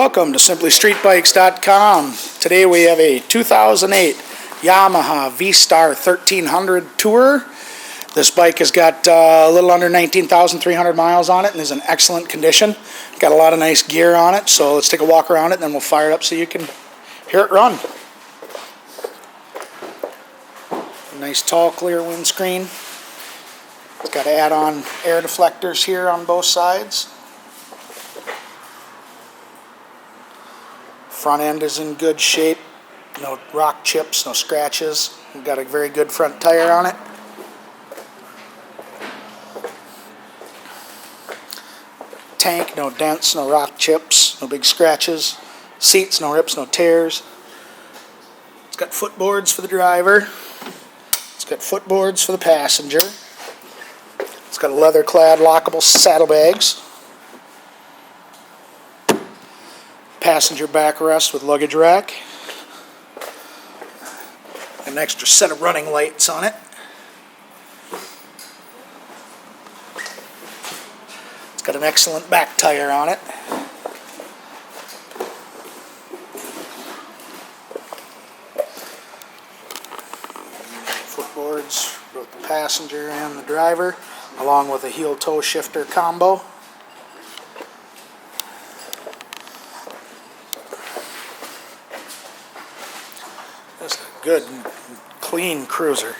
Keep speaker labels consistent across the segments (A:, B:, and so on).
A: Welcome to simplystreetbikes.com. Today we have a 2008 Yamaha Vstar 1300 Tourer. This bike has got a little under 19,300 miles on it and is in excellent condition. Got a lot of nice gear on it, so let's take a walk around it and then we'll fire it up so you can hear it run. Nice tall clear windscreen. It's got add-on air deflectors here on both sides. Front end is in good shape. No rock chips, no scratches. We've got a very good front tire on it. Tank, no dents, no rock chips, no big scratches. Seats, no rips, no tears. It's got footboards for the driver. It's got footboards for the passenger. It's got leather-clad lockable saddlebags. Passenger backrest with luggage rack. An extra set of running lights on it. It's got an excellent back tire on it. Footboards for both the passenger and the driver, along with a heel-toe shifter combo. That's a good, clean cruiser.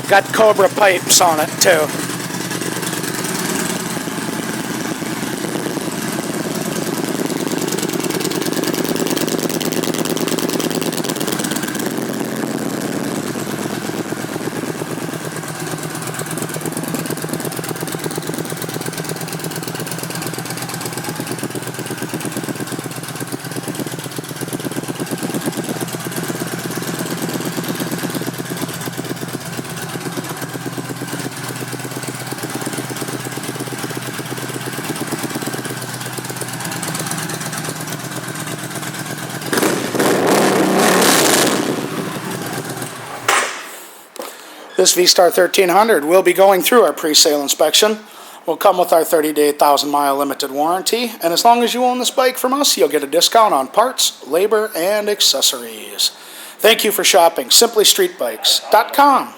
A: Got Cobra pipes on it too. This Vstar 1300 will be going through our pre-sale inspection. Will come with our 30-day, 1,000-mile limited warranty, and as long as you own this bike from us, you'll get a discount on parts, labor, and accessories. Thank you for shopping simplystreetbikes.com.